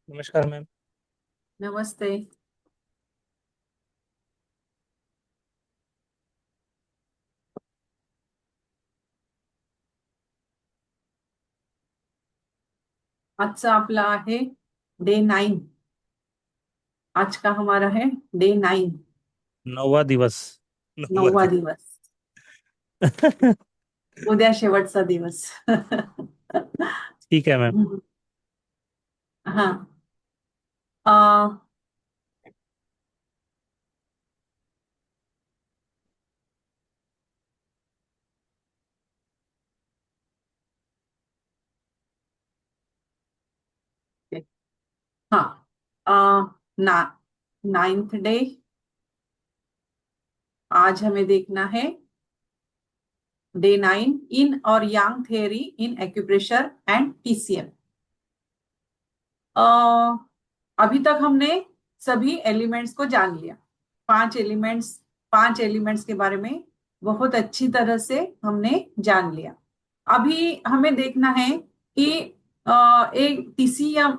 नमस्कार मैम। नमस्ते। आजचा आपला आहे डे 9। आज का हमारा है डे 9। 9वां दिवस। 9वां9वा दिवस। दिवस। उद्या शेवटचा दिवस। ठीक है मैम। हाँ। आ, हाँ। आ, ना 9th डे। आज हमें देखना है डे 9 इन और yang theory in acupressure and PCM. अभी तक हमने सभी एलिमेंट्स को जान लिया। पांच एलिमेंट्स पांच एलिमेंट्स के बारे में बहुत अच्छी तरह से हमने जान लिया। अभी हमें देखना है कि एक टीसीएम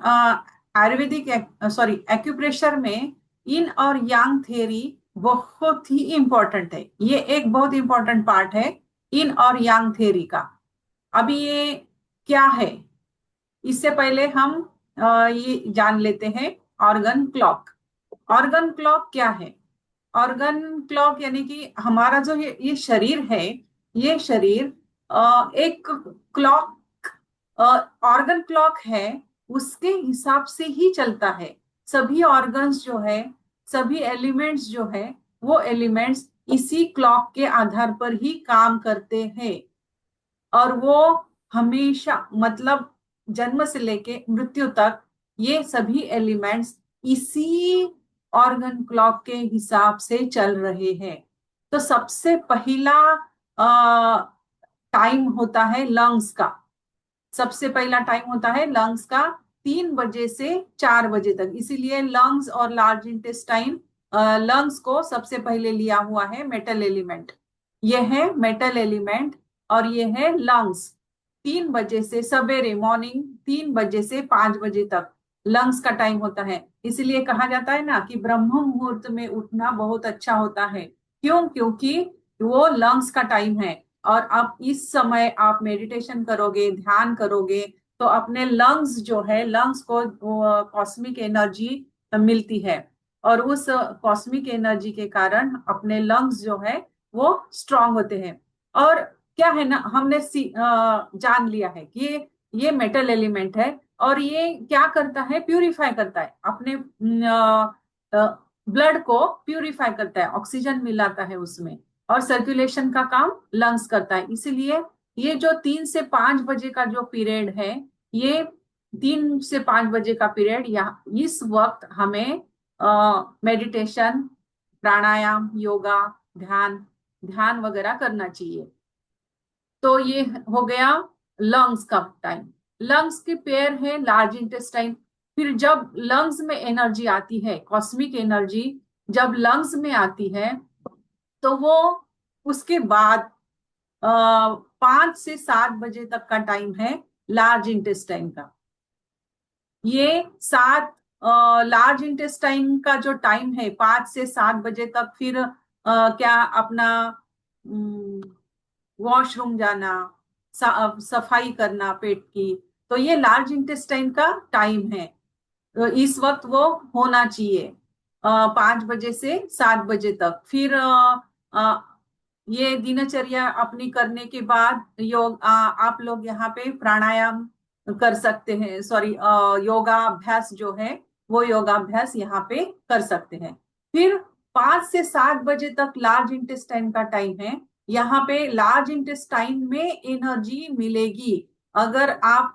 आयुर्वेदिक सॉरी एक्यूप्रेशर में इन और यांग थ्योरी बहुत ही इंपॉर्टेंट है। ये एक बहुत इंपॉर्टेंट पार्ट है इन और यांग थ्योरी का। अभी ये क्या है, इससे पहले हम ये जान लेते हैं ऑर्गन क्लॉक। ऑर्गन क्लॉक क्या है? ऑर्गन क्लॉक यानी कि हमारा जो ये शरीर है, ये शरीर एक क्लॉक, ऑर्गन क्लॉक है, उसके हिसाब से ही चलता है। सभी ऑर्गन्स जो है, सभी एलिमेंट्स जो है, वो एलिमेंट्स इसी क्लॉक के आधार पर ही काम करते हैं। और वो हमेशा मतलब जन्म से लेके मृत्यु तक ये सभी एलिमेंट्स इसी ऑर्गन क्लॉक के हिसाब से चल रहे हैं। तो सबसे पहला टाइम होता है लंग्स का। सबसे पहला टाइम होता है लंग्स का 3 बजे से 4 बजे तक। इसीलिए लंग्स और लार्ज इंटेस्टाइन, लंग्स को सबसे पहले लिया हुआ है मेटल एलिमेंट। ये है मेटल एलिमेंट और ये है लंग्स। 3 बजे से सवेरे मॉर्निंग 3 बजे से 5 बजे तक लंग्स का टाइम होता है। इसलिए कहा जाता है ना कि ब्रह्म मुहूर्त में उठना बहुत अच्छा होता है। क्यों? क्योंकि वो लंग्स का टाइम है। और अब इस समय आप मेडिटेशन करोगे, ध्यान करोगे, तो अपने लंग्स जो है, लंग्स को कॉस्मिक एनर्जी मिलती है। और उस कॉस्मिक एनर्जी के कारण अपने लंग्स जो है वो स्ट्रांग होते हैं। और क्या है ना, हमने जान लिया है कि ये मेटल एलिमेंट है और ये क्या करता है, प्यूरिफाई करता है अपने ब्लड को, प्यूरिफाई करता है, ऑक्सीजन मिलाता है उसमें, और सर्कुलेशन का काम लंग्स करता है। इसीलिए ये जो 3 से 5 बजे का जो पीरियड है, ये 3 से 5 बजे का पीरियड, यहाँ इस वक्त हमें मेडिटेशन, प्राणायाम, योगा, ध्यान ध्यान वगैरह करना चाहिए। तो ये हो गया लंग्स का टाइम। लंग्स के पेयर है लार्ज इंटेस्टाइन। फिर जब लंग्स में एनर्जी आती है, कॉस्मिक एनर्जी जब लंग्स में आती है, तो वो उसके बाद 5 से 7 बजे तक का टाइम है लार्ज इंटेस्टाइन का। ये सात लार्ज इंटेस्टाइन का जो टाइम है 5 से 7 बजे तक, फिर क्या अपना वॉशरूम जाना, सफाई करना पेट की, तो ये लार्ज इंटेस्टाइन का टाइम है। तो इस वक्त वो होना चाहिए 5 बजे से 7 बजे तक। फिर ये दिनचर्या अपनी करने के बाद आप लोग यहाँ पे प्राणायाम कर सकते हैं, सॉरी योगा अभ्यास जो है, वो योगा अभ्यास यहाँ पे कर सकते हैं। फिर 5 से 7 बजे तक लार्ज इंटेस्टाइन का टाइम है। यहाँ पे लार्ज इंटेस्टाइन में एनर्जी मिलेगी। अगर आप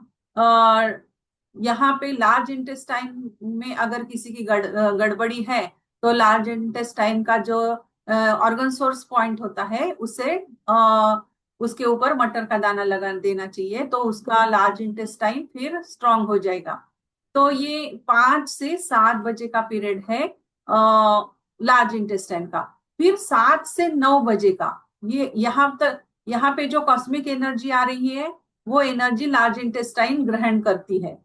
यहाँ पे लार्ज इंटेस्टाइन में अगर किसी की गड़बड़ी है, तो लार्ज इंटेस्टाइन का जो ऑर्गन सोर्स पॉइंट होता है, उसे उसके ऊपर मटर का दाना लगा देना चाहिए, तो उसका लार्ज इंटेस्टाइन फिर स्ट्रांग हो जाएगा। तो ये 5 से 7 बजे का पीरियड है लार्ज इंटेस्टाइन का। फिर 7 से 9 बजे का, ये यहाँ तक, यहाँ पे जो कॉस्मिक एनर्जी आ रही है, वो एनर्जी लार्ज इंटेस्टाइन ग्रहण करती है।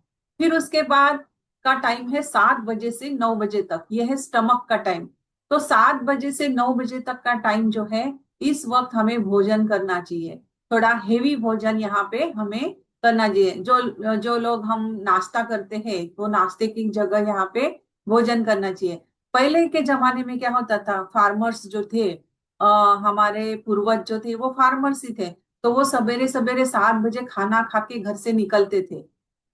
फिर उसके बाद का टाइम है 7 बजे से 9 बजे तक, यह है स्टमक का टाइम। तो 7 बजे से 9 बजे तक का टाइम जो है, इस वक्त हमें भोजन करना चाहिए। थोड़ा हेवी भोजन यहाँ पे हमें करना चाहिए। जो जो लोग हम नाश्ता करते हैं, वो नाश्ते की जगह यहाँ पे भोजन करना चाहिए। पहले के जमाने में क्या होता था, फार्मर्स जो थे, हमारे पूर्वज जो थे वो फार्मर्स ही थे। तो वो सवेरे सवेरे 7 बजे खाना खा के घर से निकलते थे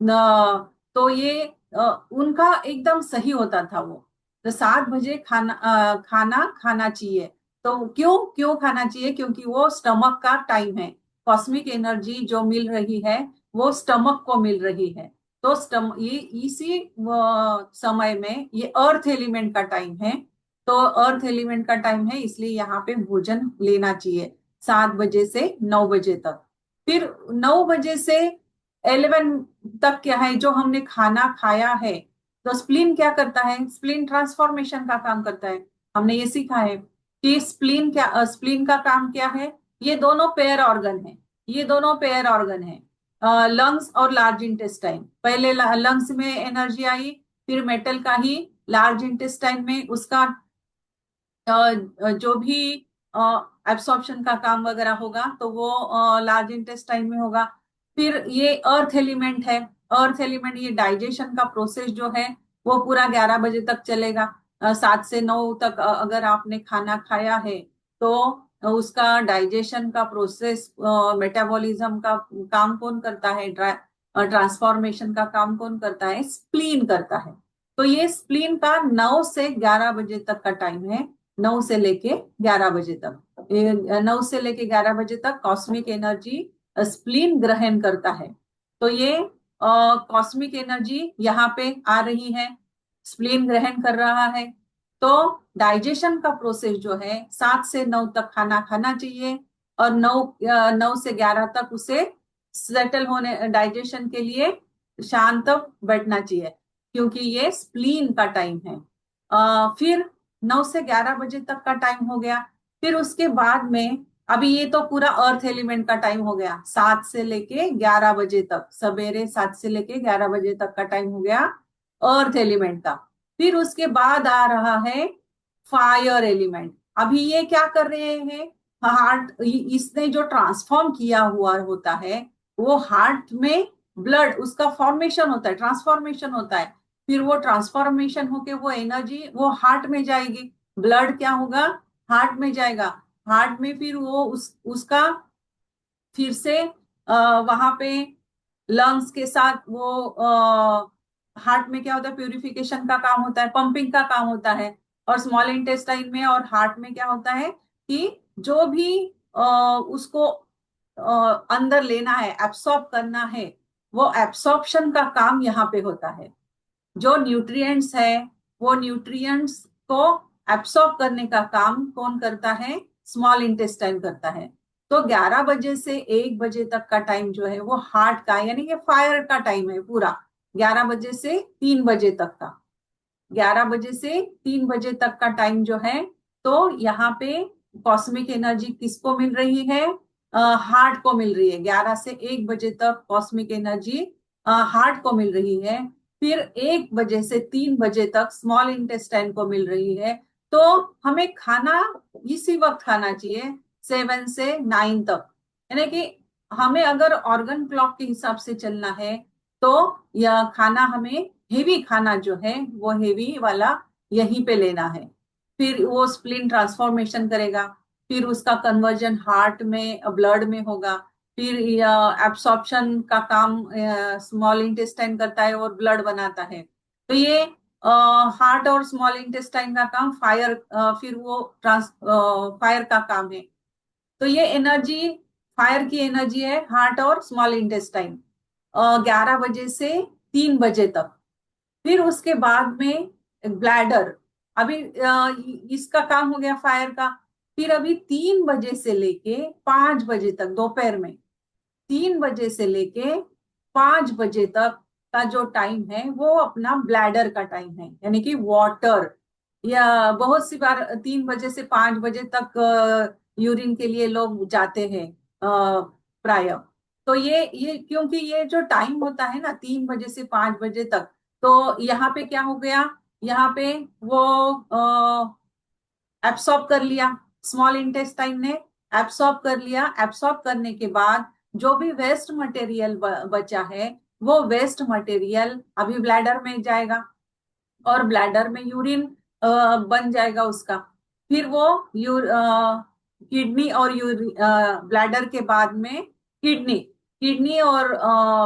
न। तो ये उनका एकदम सही होता था वो। तो 7 बजे खाना खाना चाहिए। तो क्यों क्यों खाना चाहिए? क्योंकि वो स्टमक का टाइम है। कॉस्मिक एनर्जी जो मिल रही है वो स्टमक को मिल रही है। तो ये इसी समय में ये अर्थ एलिमेंट का टाइम है। तो अर्थ एलिमेंट का टाइम है, इसलिए यहाँ पे भोजन लेना चाहिए 7 बजे से 9 बजे तक। फिर 9 बजे से 11 तक क्या है, जो हमने खाना खाया है, तो स्प्लीन क्या करता है? स्प्लीन ट्रांसफॉर्मेशन का काम करता है। हमने ये सीखा है कि स्प्लीन का काम क्या है। ये दोनों पेयर ऑर्गन है, ये दोनों पेयर ऑर्गन है, लंग्स और लार्ज इंटेस्टाइन। पहले लंग्स में एनर्जी आई, फिर मेटल का ही लार्ज इंटेस्टाइन में उसका जो भी एब्सॉर्प्शन का काम वगैरह होगा तो वो लार्ज इंटेस्टाइन में होगा। फिर ये अर्थ एलिमेंट है। अर्थ एलिमेंट, ये डाइजेशन का प्रोसेस जो है वो पूरा 11 बजे तक चलेगा। 7 से 9 तक अगर आपने खाना खाया है तो उसका डाइजेशन का प्रोसेस, मेटाबॉलिज्म का काम कौन करता है? ट्रांसफॉर्मेशन का काम कौन करता है? स्प्लीन करता है। तो ये स्प्लीन का 9 से 11 बजे तक का टाइम है। 9 से लेके 11 बजे तक, 9 से लेके 11 बजे तक कॉस्मिक एनर्जी स्प्लीन ग्रहण करता है। तो ये कॉस्मिक एनर्जी यहाँ पे आ रही है, स्प्लीन ग्रहण कर रहा है। तो डाइजेशन का प्रोसेस जो है, 7 से 9 तक खाना खाना चाहिए, और 9 से 11 तक उसे सेटल होने, डाइजेशन के लिए शांत बैठना चाहिए, क्योंकि ये स्प्लीन का टाइम है। फिर 9 से 11 बजे तक का टाइम हो गया। फिर उसके बाद में, अभी ये तो पूरा अर्थ एलिमेंट का टाइम हो गया, 7 से लेके 11 बजे तक, सवेरे 7 से लेके 11 बजे तक का टाइम हो गया अर्थ एलिमेंट का। फिर उसके बाद आ रहा है फायर एलिमेंट। अभी ये क्या कर रहे हैं? हार्ट, इसने जो ट्रांसफॉर्म किया हुआ होता है, वो हार्ट में ब्लड, उसका फॉर्मेशन होता है, ट्रांसफॉर्मेशन होता है। फिर वो ट्रांसफॉर्मेशन होके वो एनर्जी वो हार्ट में जाएगी। ब्लड क्या होगा? हार्ट में जाएगा। हार्ट में फिर वो उसका फिर से वहां पे लंग्स के साथ वो हार्ट में क्या होता है? प्यूरिफिकेशन का काम होता है, पंपिंग का काम होता है। और स्मॉल इंटेस्टाइन में और हार्ट में क्या होता है कि जो भी उसको अंदर लेना है, एब्सॉर्ब करना है, वो एब्सॉर्प्शन का काम यहाँ पे होता है। जो न्यूट्रिएंट्स है, वो न्यूट्रिएंट्स को एब्सॉर्ब करने का काम कौन करता है? स्मॉल इंटेस्टाइन करता है। तो 11 बजे से 1 बजे तक का टाइम जो है वो हार्ट का, यानी कि फायर का टाइम है पूरा। 11 बजे से 3 बजे तक का, 11 बजे से 3 बजे तक का टाइम जो है, तो यहाँ पे कॉस्मिक एनर्जी किसको मिल रही है? हार्ट को मिल रही है। 11 से 1 बजे तक कॉस्मिक एनर्जी हार्ट को मिल रही है। फिर 1 बजे से 3 बजे तक स्मॉल इंटेस्टाइन को मिल रही है। तो हमें खाना इसी वक्त खाना चाहिए, 7 से 9 तक। यानी कि हमें अगर ऑर्गन क्लॉक के हिसाब से चलना है, तो यह खाना हमें, हेवी खाना जो है वो हेवी वाला यहीं पे लेना है। फिर वो स्प्लीन ट्रांसफॉर्मेशन करेगा, फिर उसका कन्वर्जन हार्ट में, ब्लड में होगा। फिर एब्सॉर्प्शन का काम स्मॉल इंटेस्टाइन करता है और ब्लड बनाता है। तो ये हार्ट और स्मॉल इंटेस्टाइन का काम, फायर, फिर वो फायर का काम है। तो ये एनर्जी, फायर की एनर्जी है हार्ट और स्मॉल इंटेस्टाइन, 11 बजे से 3 बजे तक। फिर उसके बाद में ब्लैडर, अभी इसका काम हो गया फायर का। फिर अभी 3 बजे से लेके 5 बजे तक दोपहर में, 3 बजे से लेके 5 बजे तक का जो टाइम है वो अपना ब्लैडर का टाइम है, यानी कि वाटर। या बहुत सी बार 3 बजे से 5 बजे तक यूरिन के लिए लोग जाते हैं प्राय। तो ये क्योंकि ये जो टाइम होता है ना, 3 बजे से 5 बजे तक, तो यहाँ पे क्या हो गया, यहाँ पे वो एब्सॉर्ब कर लिया, स्मॉल इंटेस्टाइन ने एब्सॉर्ब कर लिया। एब्सॉर्ब करने के बाद जो भी वेस्ट मटेरियल बचा है, वो वेस्ट मटेरियल अभी ब्लैडर में जाएगा और ब्लैडर में यूरिन बन जाएगा उसका। फिर वो किडनी और ब्लैडर के बाद में किडनी, किडनी और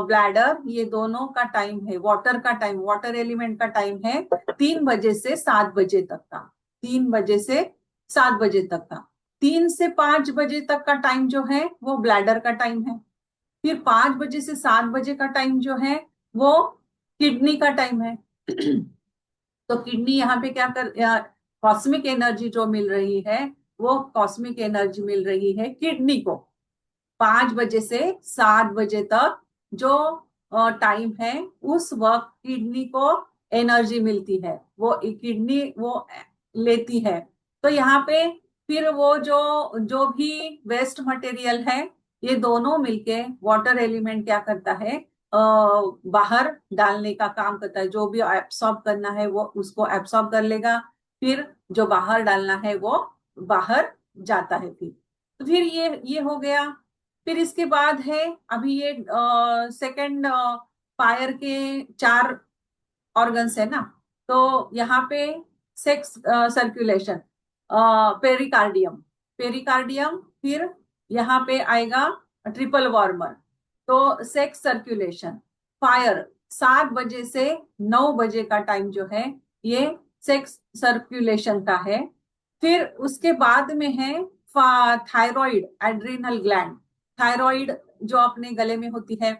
ब्लैडर, ये दोनों का टाइम है, वाटर का टाइम, वाटर एलिमेंट का टाइम है 3 बजे से 7 बजे तक का। 3 बजे से 7 बजे तक का। 3 से 5 बजे तक का टाइम जो है वो ब्लैडर का टाइम है। फिर 5 बजे से 7 बजे का टाइम जो है वो किडनी का टाइम है। तो किडनी यहाँ पे क्या कर, कॉस्मिक एनर्जी जो मिल रही है, वो कॉस्मिक एनर्जी मिल रही है किडनी को। 5 बजे से 7 बजे तक जो टाइम है, उस वक्त किडनी को एनर्जी मिलती है, वो किडनी वो लेती है। तो यहाँ पे फिर वो जो जो भी वेस्ट मटेरियल है, ये दोनों मिलके वाटर एलिमेंट क्या करता है, बाहर डालने का काम करता है। जो भी एब्सॉर्ब करना है वो उसको एब्सॉर्ब कर लेगा, फिर जो बाहर डालना है वो बाहर जाता है। फिर फिर ये हो गया। फिर इसके बाद है, अभी ये सेकंड फायर के 4 ऑर्गन्स है ना। तो यहाँ पे सेक्स सर्कुलेशन, पेरिकार्डियम, पेरिकार्डियम, फिर यहाँ पे आएगा ट्रिपल वार्मर। तो सेक्स सर्कुलेशन, फायर, 7 बजे से 9 बजे का टाइम जो है, ये सेक्स सर्कुलेशन का है। फिर उसके बाद में है थायराइड, एड्रिनल ग्लैंड। थायराइड जो अपने गले में होती है,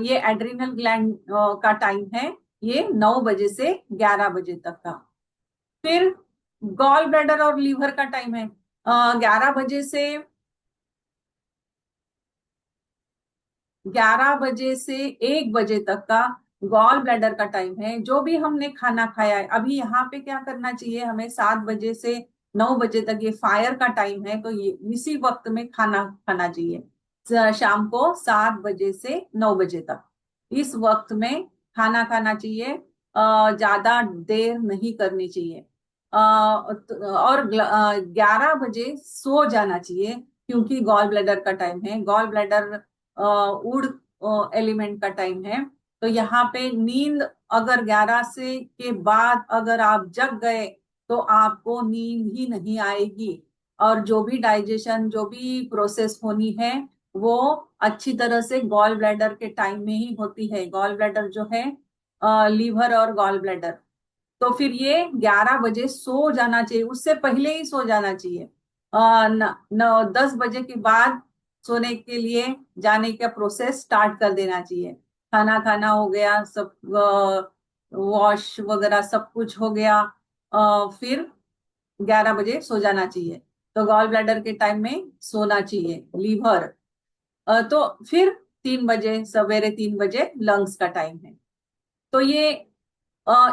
ये एड्रिनल ग्लैंड का टाइम है, ये 9 बजे से 11 बजे तक का। फिर गॉल ब्लैडर और लीवर का टाइम है 11 बजे से 1 बजे तक का गॉल ब्लैडर का टाइम है। जो भी हमने खाना खाया है, अभी यहाँ पे क्या करना चाहिए हमें, 7 बजे से 9 बजे तक ये फायर का टाइम है, तो ये इसी वक्त में खाना खाना चाहिए। शाम को 7 बजे से 9 बजे तक इस वक्त में खाना खाना चाहिए। ज्यादा देर नहीं करनी चाहिए। और 11 बजे सो जाना चाहिए, क्योंकि गॉल ब्लैडर का टाइम है। गॉल ब्लैडर उड़ एलिमेंट का टाइम है। तो यहाँ पे नींद, अगर 11 से के बाद अगर आप जग गए तो आपको नींद ही नहीं आएगी, और जो भी डाइजेशन, जो भी प्रोसेस होनी है, वो अच्छी तरह से गॉल ब्लैडर के टाइम में ही होती है। गॉल ब्लैडर जो है, लीवर और गॉल ब्लैडर। तो फिर ये 11 बजे सो जाना चाहिए, उससे पहले ही सो जाना चाहिए। 10 बजे के बाद सोने के लिए जाने का प्रोसेस स्टार्ट कर देना चाहिए। खाना खाना हो गया, सब वॉश वगैरह सब कुछ हो गया, फिर 11 बजे सो जाना चाहिए। तो गॉल ब्लैडर के टाइम में सोना चाहिए। लीवर, तो फिर 3 बजे, सवेरे 3 बजे लंग्स का टाइम है। तो ये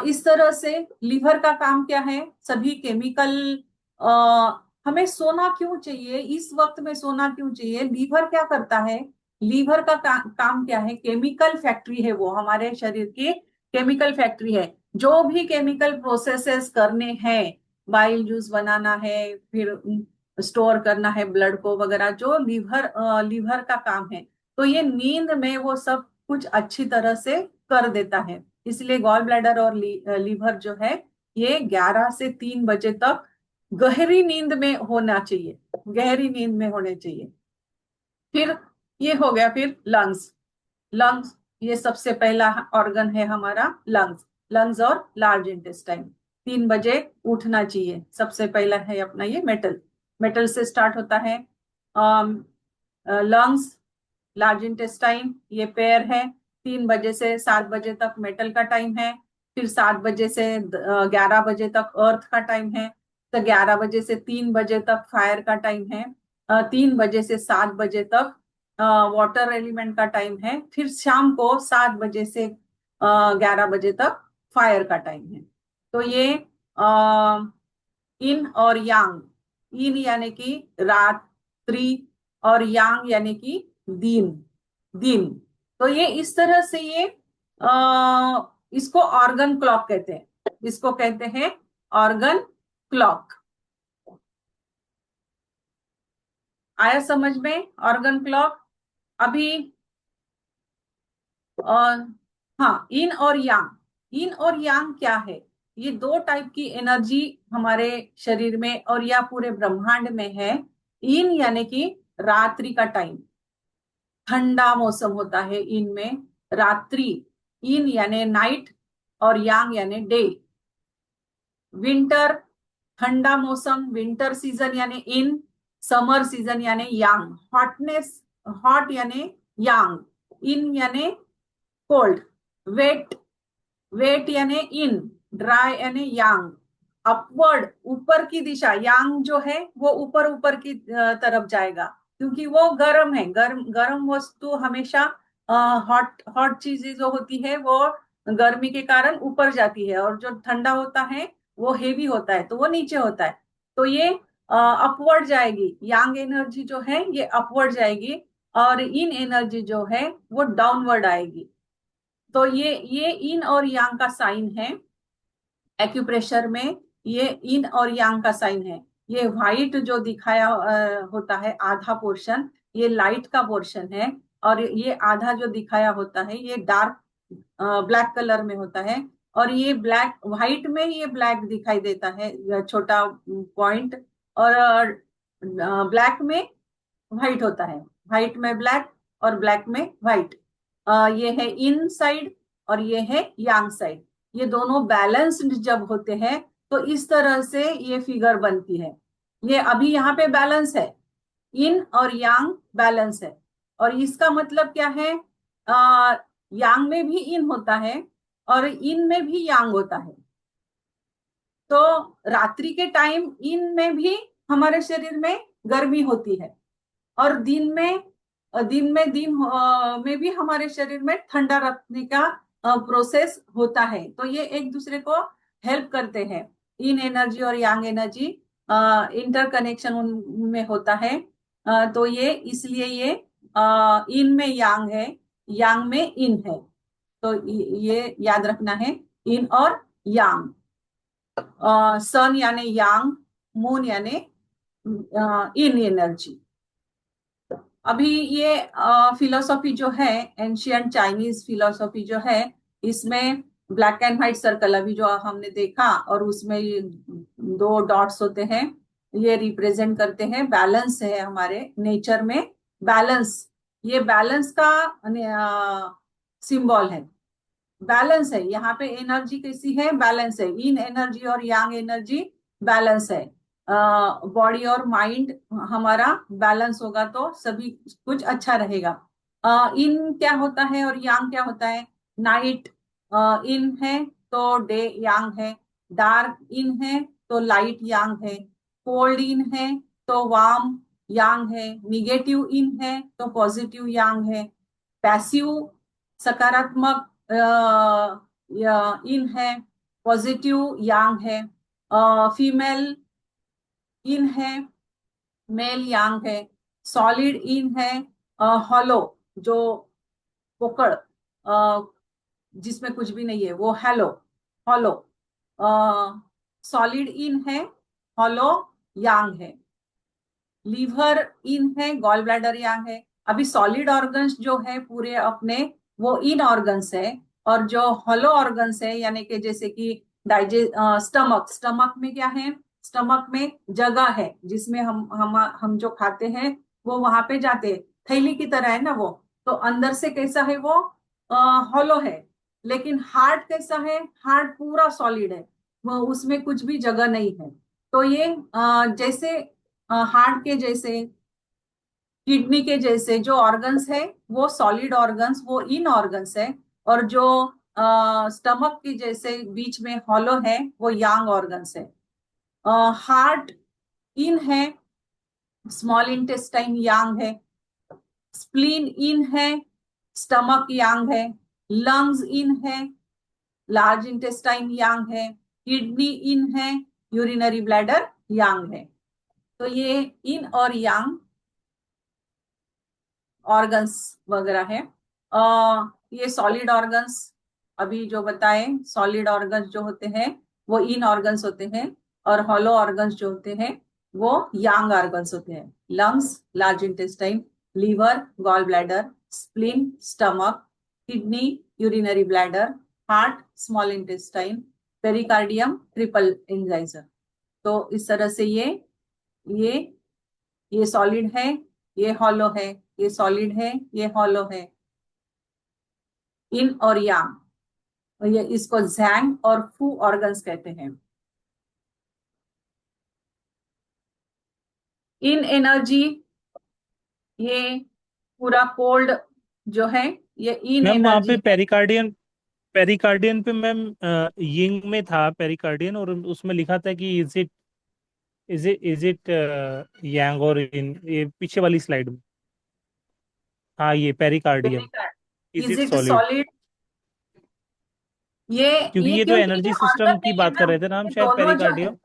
इस तरह से लीवर का काम क्या है, सभी केमिकल, हमें सोना क्यों चाहिए, इस वक्त में सोना क्यों चाहिए, लीवर क्या करता है, लीवर का काम क्या है, केमिकल फैक्ट्री है वो, हमारे शरीर की केमिकल फैक्ट्री है। जो भी केमिकल प्रोसेसेस करने हैं, बाइल जूस बनाना है, फिर स्टोर करना है ब्लड को वगैरह, जो लीवर का काम है, तो ये नींद में वो सब कुछ अच्छी तरह से कर देता है। इसलिए गॉल ब्लैडर और लीवर जो है, ये 11 से 3 बजे तक गहरी नींद में होना चाहिए, गहरी नींद में होने चाहिए। फिर ये हो गया। फिर लंग्स, लंग्स ये सबसे पहला ऑर्गन है हमारा, लंग्स। लंग्स और लार्ज इंटेस्टाइन, 3 बजे उठना चाहिए। सबसे पहला है अपना ये मेटल, मेटल से स्टार्ट होता है। लंग्स, लार्ज इंटेस्टाइन, ये पेयर है। 3 बजे से 7 बजे तक मेटल का टाइम है। फिर 7 बजे से 11 बजे तक अर्थ का टाइम है। तो 11 बजे से 3 बजे तक फायर का टाइम है। 3 बजे से 7 बजे तक वाटर एलिमेंट का टाइम है। फिर शाम को 7 बजे से 11 बजे तक फायर का टाइम है। तो ये इन और यांग, इन यानी कि रात्रि, और यांग यानी कि दिन, दिन। तो ये इस तरह से ये इसको ऑर्गन क्लॉक कहते हैं, इसको कहते हैं ऑर्गन क्लॉक। आया समझ में ऑर्गन क्लॉक? अभी और हाँ, इन और यांग, इन और यांग क्या है? ये दो टाइप की एनर्जी हमारे शरीर में और या पूरे ब्रह्मांड में है। इन यानी कि रात्रि का टाइम, ठंडा मौसम होता है इनमें, रात्रि, इन यानी नाइट, और यांग यानी डे। विंटर, ठंडा मौसम, विंटर सीजन यानी इन, समर सीजन यानी यांग। हॉटनेस, हॉट यानी यांग, इन यानी कोल्ड। वेट, वेट यानी इन, ड्राई यानी यांग। अपवर्ड, ऊपर की दिशा, यांग जो है वो ऊपर ऊपर की तरफ जाएगा, क्योंकि वो गर्म है। गर्म गर्म वस्तु हमेशा, हॉट हॉट चीजें जो होती है वो गर्मी के कारण ऊपर जाती है, और जो ठंडा होता है वो हेवी होता है तो वो नीचे होता है। तो ये अपवर्ड जाएगी, यांग एनर्जी जो है ये अपवर्ड जाएगी, और इन एनर्जी जो है वो डाउनवर्ड आएगी। तो ये इन और यांग का साइन है एक्यूप्रेशर में। ये इन और यांग का साइन है। ये व्हाइट जो दिखाया होता है आधा पोर्शन, ये लाइट का पोर्शन है, और ये आधा जो दिखाया होता है ये डार्क ब्लैक कलर में होता है। और ये ब्लैक, व्हाइट में ये ब्लैक दिखाई देता है छोटा पॉइंट, और ब्लैक में व्हाइट होता है। व्हाइट में ब्लैक और ब्लैक में व्हाइट। ये है इन साइड और ये है यांग साइड। ये दोनों बैलेंस्ड जब होते हैं तो इस तरह से ये फिगर बनती है। ये अभी यहाँ पे बैलेंस है, इन और यांग बैलेंस है। और इसका मतलब क्या है? यांग में भी इन होता है और इन में भी यांग होता है। तो रात्रि के टाइम इन में भी हमारे शरीर में गर्मी होती है, और दिन में भी हमारे शरीर में ठंडा रखने का प्रोसेस होता है। तो ये एक दूसरे को हेल्प करते हैं। इन एनर्जी और यांग एनर्जी इंटरकनेक्शन उनमें होता है। तो ये इसलिए ये इन में यांग है, यांग में इन है। तो ये याद रखना है, इन और यांग। सन यानी यांग, मून यानी इन एनर्जी। अभी ये फिलोसॉफी जो है, एंशियंट चाइनीज फिलोसॉफी जो है, इसमें ब्लैक एंड व्हाइट सर्कल अभी जो हमने देखा, और उसमें ये दो डॉट्स होते हैं, ये रिप्रेजेंट करते हैं बैलेंस है हमारे नेचर में। बैलेंस, ये बैलेंस का सिंबल है। बैलेंस है यहाँ पे, एनर्जी कैसी है? बैलेंस है। इन एनर्जी और यांग एनर्जी बैलेंस है। बॉडी और माइंड हमारा बैलेंस होगा तो सभी कुछ अच्छा रहेगा। इन क्या होता है और यांग क्या होता है? नाइट इन है तो डे यांग है, डार्क इन है तो लाइट यांग है, कोल्ड इन है तो वार्म यांग है, निगेटिव इन है तो पॉजिटिव यांग है, पैसिव सकारात्मक इन है, पॉजिटिव यांग है, फीमेल इन है, मेल यांग है, सॉलिड इन है, हॉलो जो पोकड़, जिसमें कुछ भी नहीं है वो हेलो, हॉलो। सॉलिड इन है, हॉलो यांग है। लीवर इन है, गॉल ब्लैडर यांग है। अभी सॉलिड ऑर्गन्स जो है पूरे अपने, वो इन ऑर्गन्स है, और जो हॉलो ऑर्गन्स है यानी कि जैसे कि डाइजेस्ट, स्टमक, स्टमक में क्या है? स्टमक में जगह है जिसमें हम जो खाते हैं वो वहां पे जाते हैं, थैली की तरह है ना वो। तो अंदर से कैसा है वो? हॉलो है। लेकिन हार्ट कैसा है? हार्ट पूरा सॉलिड है, वो उसमें कुछ भी जगह नहीं है। तो ये जैसे हार्ट के जैसे, किडनी के जैसे जो ऑर्गन्स है वो सॉलिड ऑर्गन्स, वो इन ऑर्गन्स है। और जो स्टमक के जैसे बीच में हॉलो है वो यांग ऑर्गन्स है। हार्ट इन है, स्मॉल इंटेस्टाइन यांग है, स्प्लीन इन है, स्टमक यांग है, लंग्स इन है, लार्ज इंटेस्टाइन यांग है, किडनी इन है, यूरिनरी ब्लैडर यांग है। तो ये इन और यांग ऑर्गन्स वगैरह है। ये सॉलिड ऑर्गन्स अभी जो बताए सॉलिड ऑर्गन्स जो होते हैं वो इन ऑर्गन्स होते हैं, और हॉलो ऑर्गन्स जो होते हैं वो यांग ऑर्गन्स होते हैं। Lungs, large intestine, liver, gall bladder, spleen, stomach, kidney, urinary bladder, heart, small intestine, pericardium, triple energizer. तो इस तरह से ये ये सॉलिड है, ये हॉलो है, ये सॉलिड है, ये हॉलो है, इन और यांग। ये इसको जैंग और फू ऑर्गन्स कहते हैं। इन एनर्जी, ये पूरा कोल्ड जो है ये इन मैम वहाँ पे एनर्जी है। पेरिकार्डियन, पेरिकार्डियन पे मैम यिंग में था पेरिकार्डियन, और उसमें लिखा था कि इज इट यांग और इन, ये पीछे वाली स्लाइड में। हाँ ये pericardium. Is is it it solid? Solid? ये क्योंकि ये ये तो क्योंकि एनर्जी ये ऑर्गन सिस्टम की नहीं है बात कर ना, रहे थे ना हम, ये शायद दोनों जो है, पेरिकार्डियम।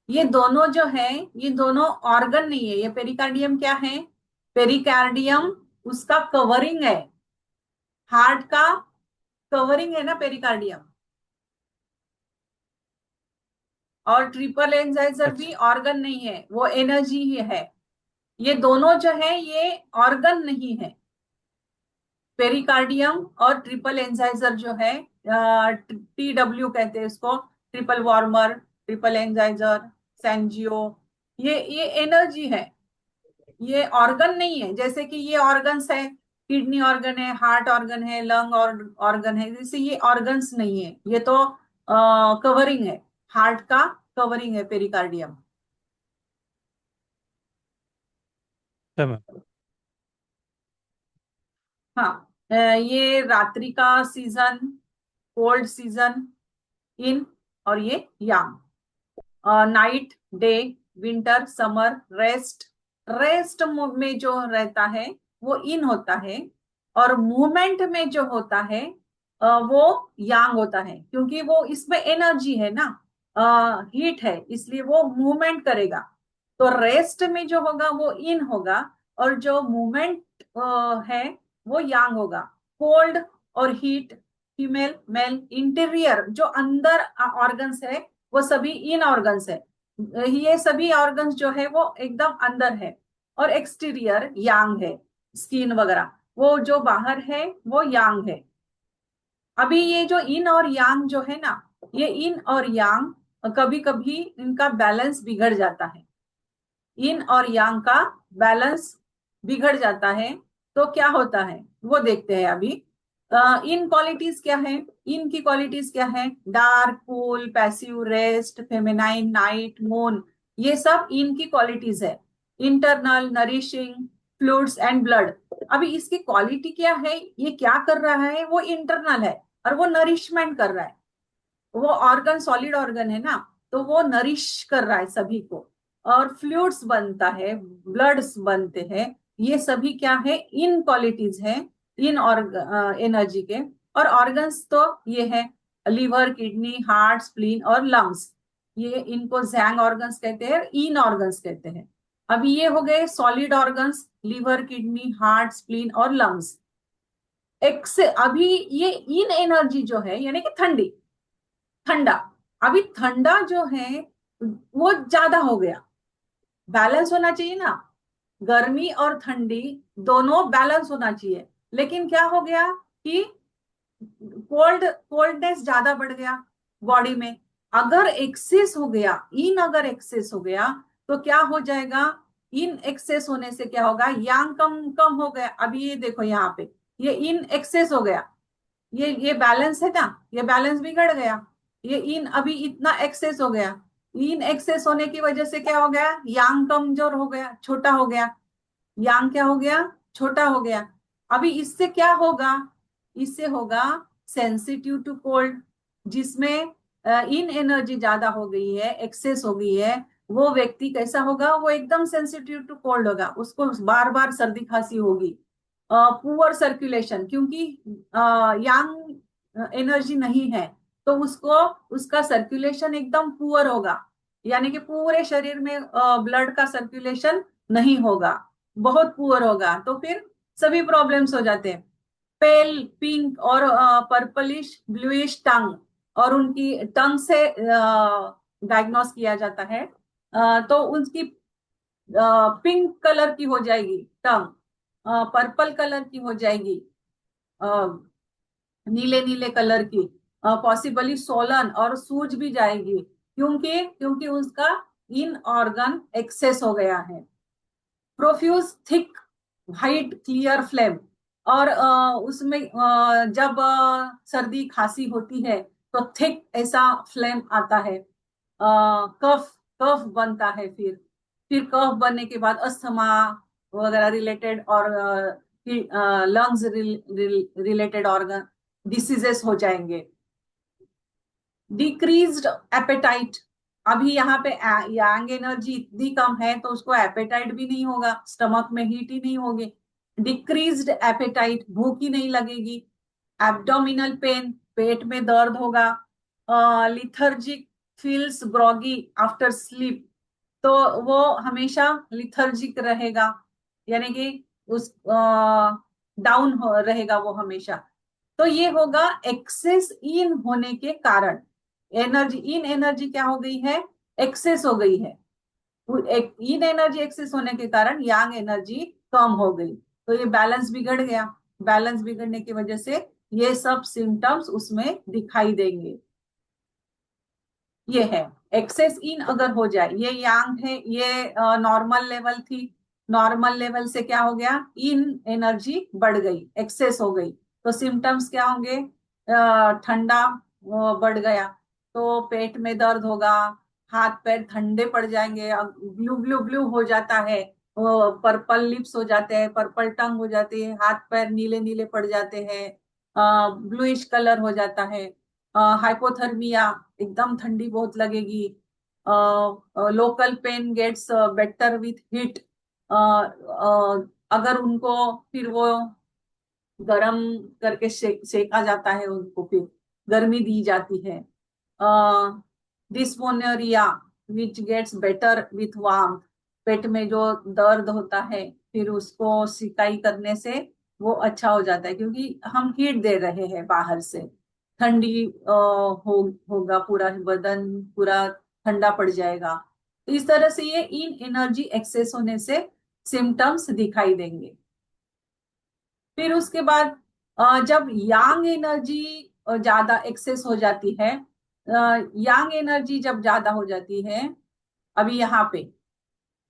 ये दोनों जो है, ये दोनों ऑर्गन नहीं है। ये पेरिकार्डियम क्या है? पेरिकार्डियम उसका कवरिंग है, हार्ट का कवरिंग है ना पेरिकार्डियम। और ट्रिपल एंजाइजर भी अच्छा। ऑर्गन नहीं है, वो एनर्जी ही है। ये दोनों जो है ये ऑर्गन नहीं है। पेरिकार्डियम और ट्रिपल एंजाइजर जो है, TW कहते हैं इसको, ट्रिपल वार्मर, ट्रिपल एंजाइजर, सैंजियो, ये एनर्जी है, ये ऑर्गन नहीं है। जैसे कि ये ऑर्गन्स है, किडनी ऑर्गन है, हार्ट ऑर्गन है, लंग और ऑर्गन है, जैसे ये ऑर्गन्स नहीं है, ये तो कवरिंग है, हार्ट का कवरिंग है पेरिकार्डियम। अच्छा मैम। हाँ, ये रात्रि का सीजन, कोल्ड सीजन, इन, और ये yang. Night, day, winter, summer, rest. Rest में जो रहता है वो इन होता है, और मूवमेंट में जो होता है वो यांग होता है, क्योंकि वो इसमें एनर्जी है ना, हीट है, इसलिए वो मूवमेंट करेगा। तो रेस्ट में जो होगा वो इन होगा, और जो मूवमेंट है वो यांग होगा। कोल्ड और हीट, फीमेल मेल, इंटीरियर जो अंदर ऑर्गन्स है वो सभी इन ऑर्गन्स है। ये सभी ऑर्गन्स जो है वो एकदम अंदर है, और एक्सटीरियर यांग है, स्किन वगैरह वो जो बाहर है वो यांग है। अभी ये जो इन और यांग जो है ना, ये इन और यांग कभी कभी इनका बैलेंस बिगड़ जाता है। इन और यांग का बैलेंस बिगड़ जाता है, तो क्या होता है वो देखते हैं अभी। इन क्वालिटीज क्या है? इन की क्वालिटीज क्या है? Dark, cool, passive, rest, feminine, night, moon, ये सब इन की क्वालिटीज है। Internal, nourishing, fluids and blood. अभी इसकी क्वालिटी क्या है, ये क्या कर रहा है? वो इंटरनल है, और वो नरिशमेंट कर रहा है। वो ऑर्गन सॉलिड ऑर्गन है ना, तो वो नरिश कर रहा है सभी को, और फ्लूइड्स बनता है, ब्लड्स बनते हैं, ये सभी क्या है? इन क्वालिटीज है, इन एनर्जी के। और ऑर्गन्स तो ये है, लिवर, किडनी, हार्ट, स्प्लीन और लंग्स, ये इनको जैंग ऑर्गन्स कहते हैं, इन ऑर्गन्स कहते हैं। अभी ये हो गए solid organs, liver, kidney, heart, spleen और लंग्स। अभी ये इन एनर्जी जो है यानी कि ठंडी, ठंडा, अभी ठंडा जो है वो ज्यादा हो गया। बैलेंस होना चाहिए ना, गर्मी और ठंडी दोनों बैलेंस होना चाहिए, लेकिन क्या हो गया कि कोल्डनेस ज्यादा बढ़ गया बॉडी में। अगर एक्सेस हो गया, इन अगर एक्सेस हो गया तो क्या हो जाएगा? इन एक्सेस होने से क्या होगा? यांग कम कम हो गया। अभी ये देखो यहाँ पे, ये इन एक्सेस हो गया, ये बैलेंस है ना, ये बैलेंस बिगड़ गया। ये इन अभी इतना एक्सेस हो गया, इन एक्सेस होने की वजह से क्या हो गया? यांग कमजोर हो गया, छोटा हो गया। यांग क्या हो गया? छोटा हो गया। अभी इससे क्या होगा? इससे होगा सेंसिटिव टू कोल्ड। जिसमें इन एनर्जी ज्यादा हो गई है, एक्सेस हो गई है, वो व्यक्ति कैसा होगा? वो एकदम सेंसिटिव टू कोल्ड होगा, उसको बार बार सर्दी खांसी होगी। पुअर सर्कुलेशन, क्योंकि यांग एनर्जी नहीं है, तो उसको उसका सर्कुलेशन एकदम पुअर होगा, यानी कि पूरे शरीर में ब्लड का सर्कुलेशन नहीं होगा, बहुत पुअर होगा, तो फिर सभी प्रॉब्लम्स हो जाते हैं। पेल पिंक और पर्पलिश ब्लूइश टंग, और उनकी टंग से डायग्नोस किया जाता है। तो उनकी पिंक कलर की हो जाएगी टंग, पर्पल कलर की हो जाएगी, नीले नीले कलर की, पॉसिबली सोलन और सूज भी जाएगी, क्योंकि क्योंकि उसका इन ऑर्गन एक्सेस हो गया है। Profuse thick white clear flame, और उसमें जब सर्दी खांसी होती है तो थिक ऐसा फ्लेम आता है। कफ कफ बनता है, फिर कफ बनने के बाद अस्थमा वगैरह रिलेटेड, और लंग्स रिलेटेड ऑर्गन डिसीजेस हो जाएंगे। डिक्रीज्ड एपेटाइट, अभी यहाँ पे यांग एनर्जी इतनी कम है तो उसको एपेटाइट भी नहीं होगा, स्टमक में हीट ही नहीं होगी। डिक्रीज्ड एपेटाइट, भूख ही नहीं लगेगी। एब्डोमिनल पेन, पेट में दर्द होगा। लिथर्जिक, फील्स ग्रॉगी आफ्टर स्लीप, तो वो हमेशा लिथर्जिक रहेगा, यानी कि उस डाउन रहेगा वो हमेशा। तो ये होगा एक्सेस इन होने के कारण। एनर्जी इन एनर्जी क्या हो गई है, एक्सेस हो गई है। इन एनर्जी एक्सेस होने के कारण यांग एनर्जी कम हो गई, तो ये बैलेंस बिगड़ गया। बैलेंस बिगड़ने की वजह से ये सब सिम्टम्स उसमें दिखाई देंगे। ये है एक्सेस इन अगर हो जाए, ये यांग है, ये नॉर्मल लेवल थी, नॉर्मल लेवल से क्या हो गया, इन एनर्जी बढ़ गई, एक्सेस हो गई, तो सिम्टम्स क्या होंगे, ठंडा बढ़ गया, तो पेट में दर्द होगा, हाथ पैर ठंडे पड़ जाएंगे, ब्लू ब्लू ब्लू हो जाता है, पर्पल लिप्स हो जाते हैं, पर्पल टंग हो जाती है, हाथ पैर नीले नीले पड़ जाते हैं, ब्लूइश कलर हो जाता है। हाइपोथर्मिया, एकदम ठंडी बहुत लगेगी। Local pain gets better with heat, अगर उनको फिर वो गरम करके सेका जाता है, उनको फिर गर्मी दी जाती है। Dysmenorrhoea which gets better with warm, पेट में जो दर्द होता है फिर उसको सिकाई करने से वो अच्छा हो जाता है, क्योंकि हम हीट दे रहे हैं बाहर से। ठंडी होगा, पूरा बदन पूरा ठंडा पड़ जाएगा। तो इस तरह से ये इन एनर्जी एक्सेस होने से सिम्टम्स दिखाई देंगे। फिर उसके बाद जब यांग एनर्जी ज्यादा एक्सेस हो जाती है, यांग एनर्जी जब ज्यादा हो जाती है, अभी यहाँ पे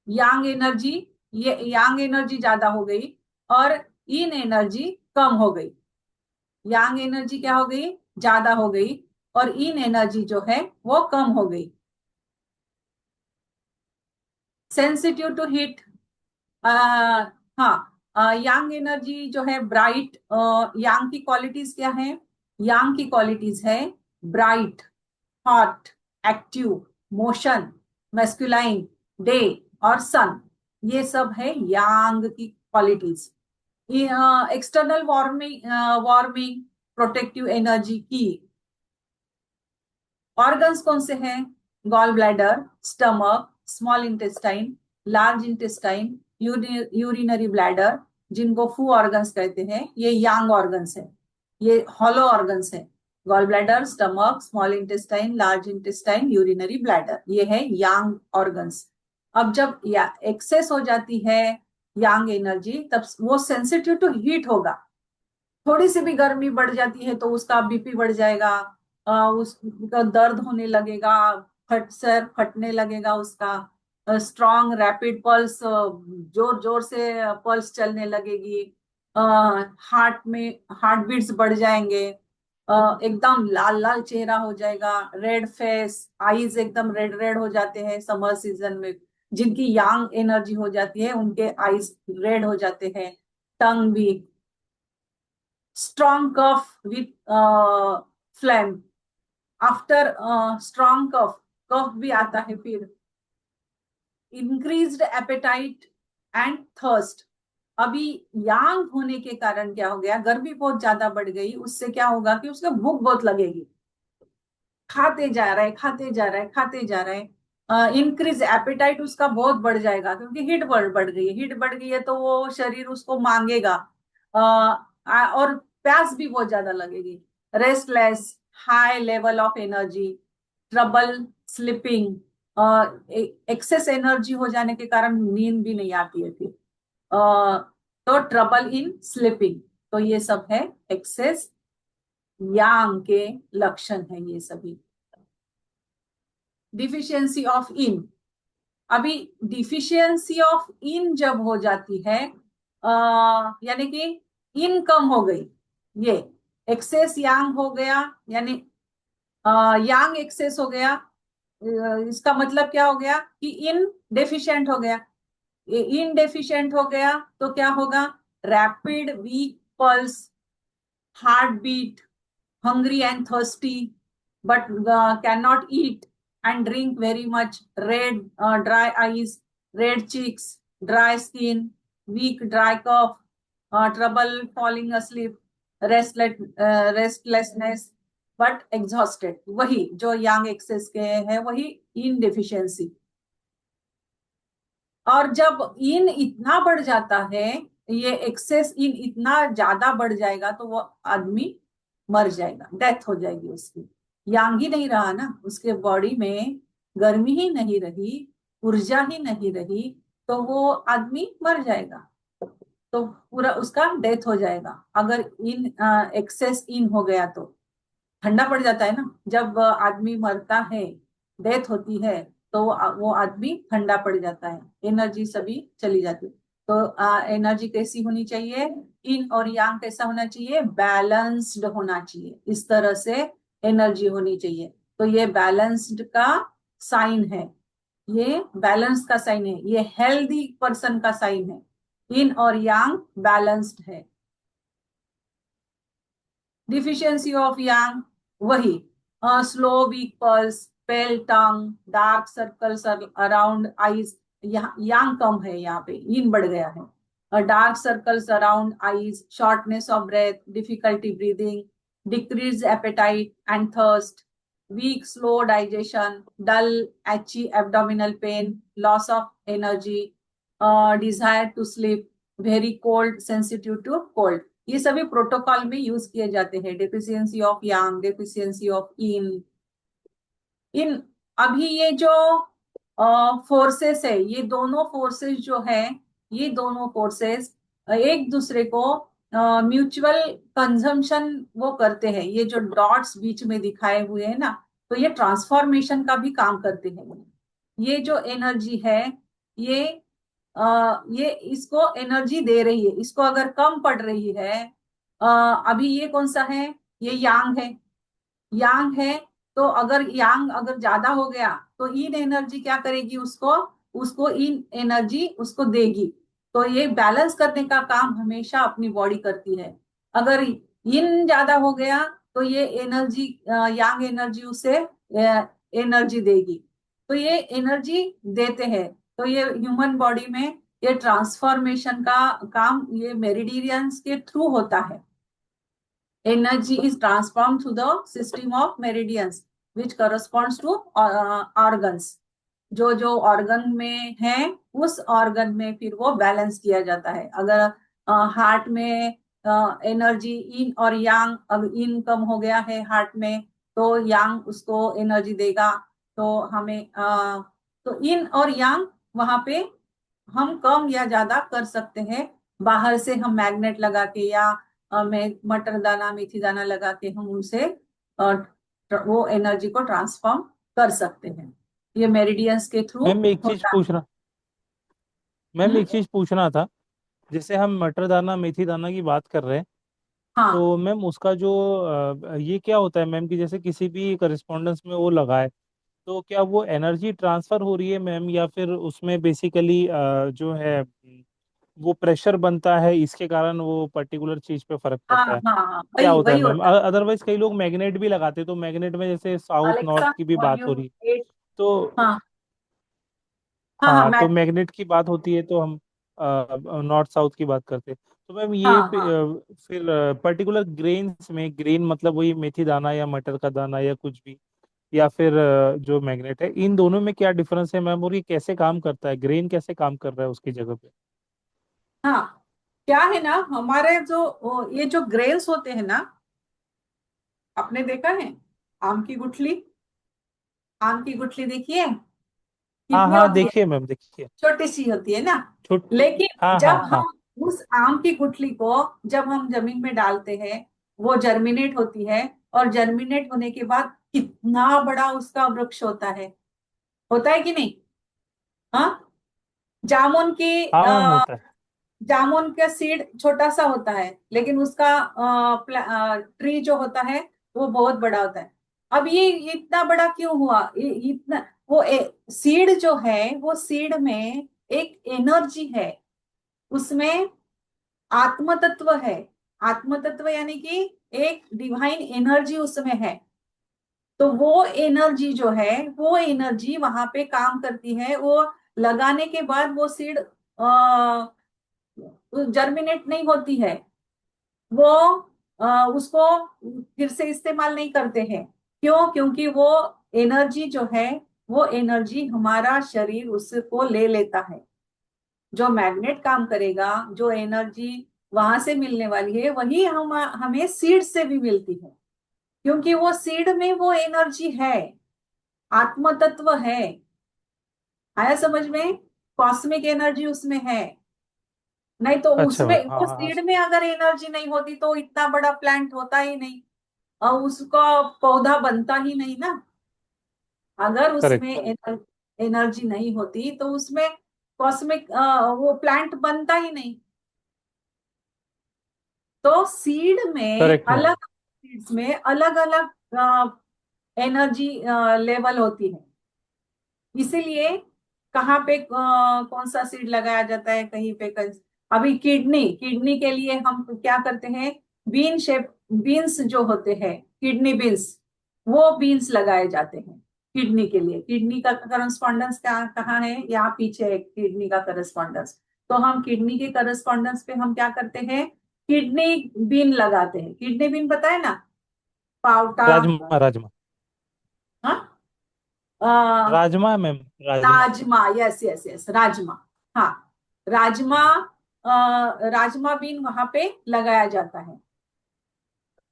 यांग एनर्जी, ये यांग एनर्जी ज्यादा हो गई और इन एनर्जी कम हो गई। यांग एनर्जी क्या हो गई, ज्यादा हो गई, और इन एनर्जी जो है वो कम हो गई। सेंसिटिव टू हीट, हाँ, यांग एनर्जी जो है ब्राइट, यांग की क्वालिटीज क्या है, यांग की क्वालिटीज है bright, hot, active, motion, masculine, day और सन, ये सब है यांग की qualities. External warming, warming, protective energy की। ऑर्गन्स कौन से हैं, gall bladder, stomach, small intestine, large intestine, urinary bladder, जिनको फू ऑर्गन्स कहते हैं, ये यांग ऑर्गन्स है, ये हॉलो ऑर्गन्स है। Gall bladder, stomach, small intestine, large intestine, urinary bladder, ये है यांग ऑर्गन्स। अब जब या एक्सेस हो जाती है यांग एनर्जी, तब वो सेंसिटिव टू हीट होगा। थोड़ी सी भी गर्मी बढ़ जाती है तो उसका बीपी बढ़ जाएगा, उसका दर्द होने लगेगा, फट सर फटने लगेगा उसका, स्ट्रॉन्ग रैपिड पल्स, जोर जोर से पल्स चलने लगेगी, हार्ट में हार्ट बीट्स बढ़ जाएंगे, एकदम लाल लाल चेहरा हो जाएगा, रेड फेस, आईज एकदम रेड रेड हो जाते हैं समर सीजन में। जिनकी यांग एनर्जी हो जाती है उनके आईज रेड हो जाते हैं, टंग भी। strong cough with phlegm, after strong cough, कफ भी आता है फिर। इंक्रीज्ड एपेटाइट एंड थर्स्ट, अभी यांग होने के कारण क्या हो गया, गर्मी बहुत ज्यादा बढ़ गई, उससे क्या होगा कि उसको भूख बहुत लगेगी, खाते जा रहा है खाते जा रहा है खाते जा रहा है। इंक्रीज एपेटाइट उसका बहुत बढ़ जाएगा, क्योंकि हीट बढ़ बढ़ गई है, हीट बढ़ गई है तो वो शरीर उसको मांगेगा। और प्यास भी बहुत ज्यादा लगेगी। Restless, high level of energy, trouble sleeping, excess energy हो जाने के कारण नींद भी नहीं आती है फिर। तो ट्रबल इन स्लीपिंग, तो ये सब है एक्सेस यांग के लक्षण है ये सभी। डिफिशियंसी ऑफ इन, अभी डिफिशियंसी ऑफ इन जब हो जाती है, यानी कि इन कम हो गई, ये एक्सेस यांग हो गया, यानी यांग एक्सेस हो गया, इसका मतलब क्या हो गया कि इन डेफिशिएंट हो गया। इन डेफिशिएंट हो गया तो क्या होगा? Rapid weak pulse, heart beat, hungry and thirsty, but cannot eat and drink very much, red, dry eyes, red cheeks, dry skin, weak, dry cough, trouble falling asleep, restlessness, but exhausted, वही जो यांग access के है, वही इन deficiency. और जब इन इतना बढ़ जाता है, ये एक्सेस इन इतना ज्यादा बढ़ जाएगा तो वो आदमी मर जाएगा, डेथ हो जाएगी उसकी। यांग ही नहीं रहा ना, उसके बॉडी में गर्मी ही नहीं रही, ऊर्जा ही नहीं रही, तो वो आदमी मर जाएगा। तो पूरा उसका डेथ हो जाएगा अगर इन एक्सेस इन हो गया तो। ठंडा पड़ जाता है ना जब आदमी मरता है, डेथ होती है, तो वो आदमी ठंडा पड़ जाता है, एनर्जी सभी चली जाती है। तो एनर्जी कैसी होनी चाहिए? इन और यांग कैसा होना चाहिए? बैलेंस्ड होना चाहिए, इस तरह से एनर्जी होनी चाहिए। तो ये बैलेंस्ड का साइन है, ये बैलेंस का साइन है, ये हेल्दी पर्सन का साइन है। इन और यांग बैलेंस्ड है। डिफिशियंसी ऑफ यांग, वही slow weak pulse, pale tongue, dark circles around eyes, yang कम है, यहाँ पे इन बढ़ गया है। Dark circles around eyes, shortness of breath, difficulty breathing, decrease appetite and thirst, weak slow digestion, dull achy abdominal pain, loss of energy, desire to sleep, very cold, sensitive to cold. ये सभी protocol में use किए जाते हैं। Deficiency of Yang, deficiency of इन, इन अभी ये जो forces है, ये दोनों फोर्सेस जो है, ये दोनों फोर्सेस एक दूसरे को म्यूचुअल कंजम्पशन वो करते हैं। ये जो डॉट्स बीच में दिखाए हुए हैं ना, तो ये ट्रांसफॉर्मेशन का भी काम करते हैं। ये जो एनर्जी है, ये ये इसको एनर्जी दे रही है। इसको अगर कम पड़ रही है, अभी ये कौन सा है? ये यांग है, यांग है। तो अगर यांग अगर ज्यादा हो गया तो इन एनर्जी क्या करेगी? उसको उसको इन एनर्जी उसको देगी। तो ये बैलेंस करने का काम हमेशा अपनी बॉडी करती है। अगर इन ज्यादा हो गया तो ये एनर्जी, यांग एनर्जी उसे एनर्जी देगी। तो ये एनर्जी देते हैं। तो ये ह्यूमन बॉडी में ये ट्रांसफॉर्मेशन का काम ये मेरिडियंस के थ्रू होता है। Energy is transformed through the system of meridians, which corresponds to organs. जो जो ऑर्गन में है, उस ऑर्गन में फिर वो बैलेंस किया जाता है। अगर हार्ट में एनर्जी इन और यांग, अगर इन कम हो गया है हार्ट में, तो यांग उसको एनर्जी देगा। तो हमें तो इन और यांग वहां पे हम कम या ज्यादा कर सकते हैं। बाहर से हम मैग्नेट लगा के या में मटर दाना, मेथी दाना लगा के हम उनसे वो एनर्जी को ट्रांसफॉर्म कर सकते हैं। ये मेरिडियंस के थ्रू मैम एक चीज होता पूछना मैम है। एक चीज पूछना था। जैसे हम मटर दाना मेथी दाना की बात कर रहे हैं, हाँ तो मैम उसका जो ये क्या होता है मैम कि जैसे किसी भी करस्पॉन्डेंस में वो लगाए, तो क्या वो एनर्जी ट्रांसफर हो रही है मैम, या फिर उसमें बेसिकली जो है वो प्रेशर बनता है, इसके कारण वो पर्टिकुलर चीज पे फर्क हाँ पड़ता है? हाँ हाँ, क्या वही होता है वही मैम? होता है। अदरवाइज कई लोग मैग्नेट भी लगाते हैं, तो मैग्नेट में जैसे साउथ नॉर्थ अलेक्सा की भी बात हो वॉल्यूम रही, 8। तो हाँ हाँ हाँ हाँ, मैं तो मैग्नेट की बात होती है तो हम नॉर्थ साउथ की बात करते हैं। तो मैम हाँ ये हाँ फिर पर्टिकुलर ग्रेन्स में, ग्रेन मतलब वही मेथी दाना या मटर का दाना या कुछ भी, या फिर जो मैग्नेट है, इन दोनों में क्या डिफरेंस है मैम, और ये कैसे काम करता है? ग्रेन कैसे काम कर रहा है उसकी जगह पे? हाँ। क्या है ना, हमारे जो ये जो ग्रेन्स होते हैं ना, आपने देखा है आम की गुठली, आम की गुठली देखिए हाँ कितनी हाँ, होती है, देखिए मैम, देखिए। छोटी सी होती है ना। छुट लेकिन हाँ हाँ जब हाँ। हम उस आम की गुठली को जब हम जमीन में डालते हैं, वो जर्मिनेट होती है, और जर्मिनेट होने के बाद कितना बड़ा उसका वृक्ष होता है कि नहीं? हाँ। जामुन की हाँ मैम, होता है। जामुन का सीड छोटा सा होता है, लेकिन उसका ट्री जो होता है वो बहुत बड़ा होता है। अब ये इतना बड़ा क्यों हुआ? इतना वो सीड जो है, वो सीड में एक एनर्जी है, उसमें आत्म तत्व है। आत्म तत्व यानी कि एक डिवाइन एनर्जी उसमें है। तो वो एनर्जी जो है, वो एनर्जी वहां पे काम करती है। वो लगाने के बाद वो सीड जर्मिनेट नहीं होती है, वो उसको फिर से इस्तेमाल नहीं करते हैं। क्यों? क्योंकि वो एनर्जी जो है, वो एनर्जी हमारा शरीर उसको ले लेता है। जो मैग्नेट काम करेगा, जो एनर्जी वहां से मिलने वाली है, वही हमें सीड से भी मिलती है, क्योंकि वो सीड में वो एनर्जी है, आत्म तत्व है। आया समझ में? कॉस्मिक एनर्जी उसमें है। नहीं तो अच्छा उसमें मैम, हाँ वो हाँ हाँ। सीड में अगर एनर्जी नहीं होती तो इतना बड़ा प्लांट होता ही नहीं, और उसका पौधा बनता ही नहीं ना। अगर उसमें करेक्ट। एनर्जी नहीं होती तो उसमें कॉस्मिक वो प्लांट बनता ही नहीं। तो सीड में करेक्ट मैम। अलग सीड्स में अलग अलग एनर्जी लेवल होती है। इसीलिए कहाँ पे कौन सा सीड लगाया जाता है, कहीं पे अभी किडनी किडनी के लिए हम क्या करते हैं? बीन शेप बीन्स जो होते हैं, किडनी बीन्स, वो बीन्स लगाए जाते हैं किडनी के लिए। किडनी का करस्पॉन्डेंस कहाँ है? यहाँ पीछे है किडनी का करस्पॉन्डेंस। तो हम किडनी के करस्पॉन्डेंस पे हम क्या करते हैं? किडनी बीन लगाते हैं। किडनी बीन पता है ना? पावटा। राजमा, राजमा। हाँ। Rajma ma'am, rajma. Rajma, yes yes yes, rajma. हाँ, राजमा। राजमा बीन वहां पे लगाया जाता है।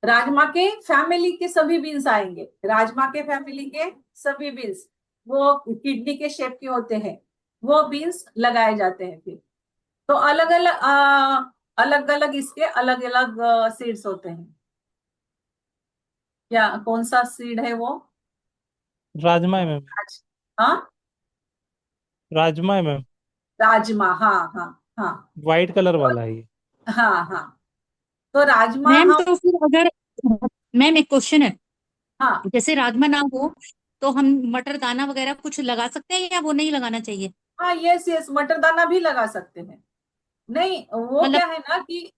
राजमा के फैमिली के सभी बीन्स आएंगे, राजमा के फैमिली के सभी बीन्स, वो किडनी के शेप के होते हैं, वो बीन्स लगाए जाते हैं फिर। तो अलग अलग अलग अलग इसके अलग अलग सीड्स होते हैं। क्या, कौन सा सीड है वो? राजमा है मैम। हाँ, राजमा है मैम। राजमा, हाँ हाँ हाँ। वाइट कलर वाला है ये। हाँ हाँ। तो राजमा मैम हम, तो फिर अगर, मैम एक क्वेश्चन है, हाँ जैसे राजमा ना हो तो हम मटर दाना वगैरह कुछ लगा सकते हैं या वो नहीं लगाना चाहिए? हाँ, यस यस, मटर दाना भी लगा सकते हैं। नहीं, वो मतलब, क्या है ना कि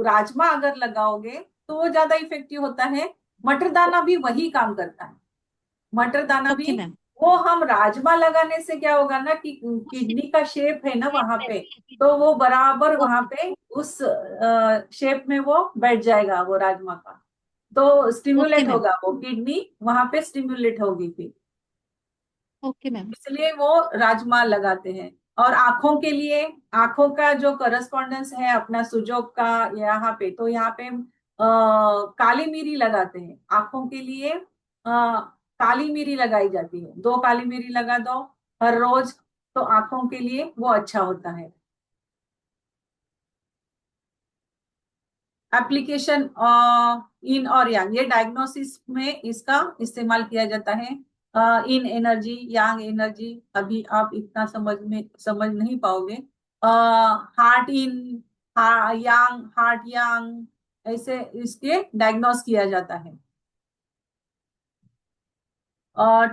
राजमा अगर लगाओगे तो वो ज्यादा इफेक्टिव होता है। मटर दाना भी वही काम करता है। मटर दाना भी, ओके मैम। वो हम राजमा लगाने से क्या होगा ना कि किडनी का शेप है ना वहां पे, तो वो बराबर वहां ओके। पे उस शेप में वो बैठ जाएगा वो राजमा का। तो ओके स्टिम्युलेट मैम। होगा वो किडनी, वहां पे स्टिम्युलेट होगी फिर। Okay ma'am. इसलिए वो राजमा लगाते हैं। और आंखों के लिए, आंखों का जो करस्पॉन्डेंस है अपना सुजोग का, यहाँ पे तो यहाँ पे काली मिरी लगाते हैं आंखों के लिए। काली मिरी लगाई जाती है, 2 काली मिरी लगा दो हर रोज, तो आंखों के लिए वो अच्छा होता है। एप्लीकेशन इन और यांग, ये डायग्नोसिस में इसका इस्तेमाल किया जाता है। इन एनर्जी, यांग एनर्जी अभी आप इतना समझ नहीं पाओगे। हार्ट इन, यांग, हार्ट यांग, ऐसे इसके डायग्नोस किया जाता है।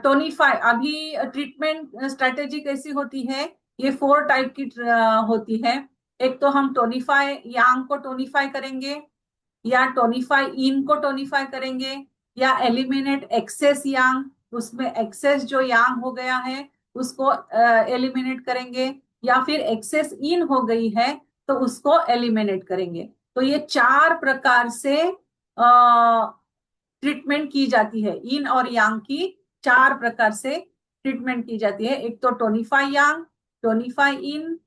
टोनीफाई, अभी ट्रीटमेंट स्ट्रेटेजी कैसी होती है? ये 4 टाइप की होती है। एक तो हम टोनीफाई यांग को टोनीफाई करेंगे, या टोनिफाई इन को टोनिफाई करेंगे, या एलिमिनेट एक्सेस यांग, उसमें एक्सेस जो यांग हो गया है उसको एलिमिनेट करेंगे, या फिर एक्सेस इन हो गई है तो उसको एलिमिनेट करेंगे। तो ये 4 प्रकार से ट्रीटमेंट की जाती है, इन और यांग की 4 प्रकार से ट्रीटमेंट की जाती है। एक तो टोनिफाई यांग, टोनिफाई इन,